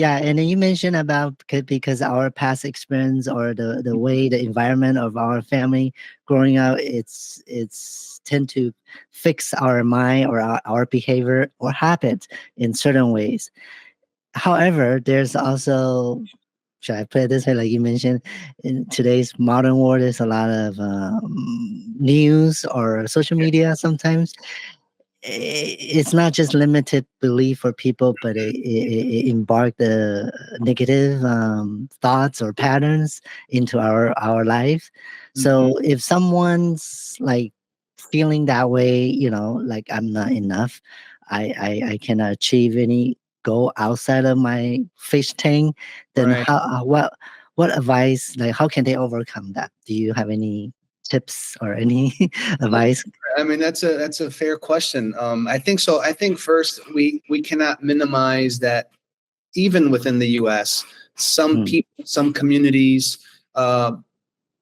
Yeah, and then you mentioned about because our past experience or the way the environment of our family growing up, it's tend to fix our mind or our behavior or habits in certain ways. However, there's also, should I put it this way, like you mentioned, in today's modern world, there's a lot of news or social media sometimes. It's not just limited belief for people, but it embark the negative thoughts or patterns into our life. Mhm. So if someone's like feeling that way, like I'm not enough, I cannot achieve any goal outside of my fish tank, then Right. what advice, like how can they overcome that? Do you have any tips or any advice? I mean, that's a fair question. I think so. I think first we cannot minimize that even within the U.S., some Mm, people, some communities uh,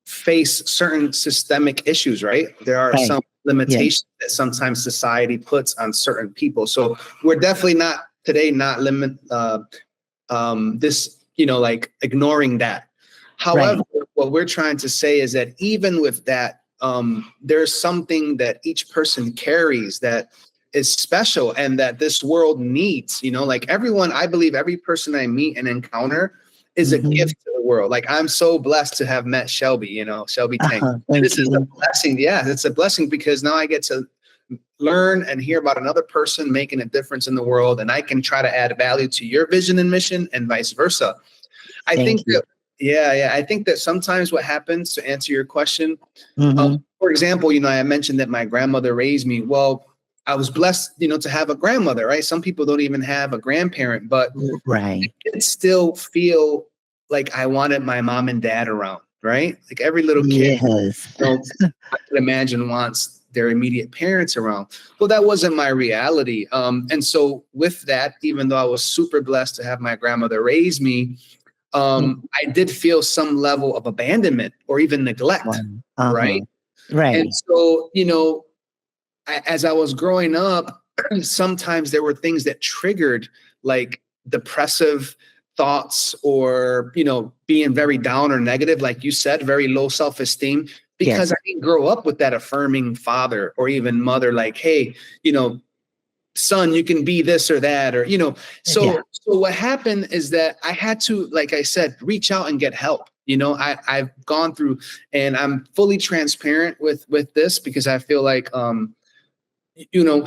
face certain systemic issues. Right? There are right. some Yeah. limitations that sometimes society puts on certain people. So we're definitely not today not limit this. Like ignoring that. Right. However, what we're trying to say is that even with that, there's something that each person carries that is special and that this world needs. Like everyone, I believe every person I meet and encounter is a Mhm. gift to the world. Like I'm so blessed to have met Shelby, Shelby Chang. Thank This is a you. blessing. Yeah, it's a blessing because now I get to learn and hear about another person making a difference in the world, and I can try to add value to your vision and mission and vice versa. I Thank think you. that, yeah. I think that sometimes what happens, to answer your question, Mhm. for example, I mentioned that my grandmother raised me. Well, I was blessed, to have a grandmother, right? Some people don't even have a grandparent, but Right. it still feel like I wanted my mom and dad around, right? Like every little kid, Yes. I could imagine wants their immediate parents around. Well, that wasn't my reality. And so with that, even though I was super blessed to have my grandmother raise me, Mm, I did feel some level of abandonment or even wow. neglect, Uh-huh. right? And Right. so, as I was growing up, sometimes there were things that triggered like depressive thoughts or, being very down or negative, like you said, very low self-esteem, because I Yes. didn't grow up with that affirming father or even mother, like, hey, you know, son, you can be this or that, or, Yeah. so what happened is that I had to, like I said, reach out and get help. I've gone through, and I'm fully transparent with this because I feel like,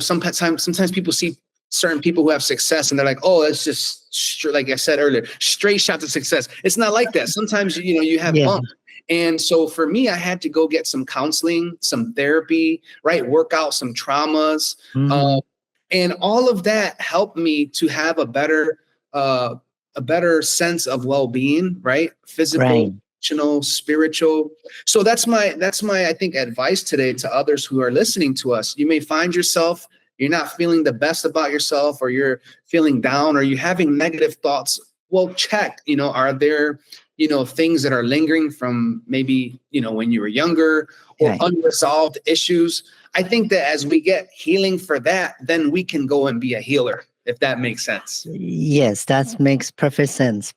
sometimes people see certain people who have success and they're like, oh, it's just like I said earlier, straight shot to success. It's not like that. Sometimes, you have Yeah. bumps. And so for me, I had to go get some counseling, some therapy, right? Work out some traumas. Mhm. And all of that helped me to have uh, a better sense of well-being, right? Physical, Right. emotional, spiritual. So that's my I think advice today to others who are listening to us. You may find yourself, you're not feeling the best about yourself, or you're feeling down, or you're having negative thoughts. Well, check, are there, things that are lingering from maybe, when you were younger, or Right. unresolved issues. I think that as we get healing for that, then we can go and be a healer, if that makes sense. Yes, that makes perfect sense.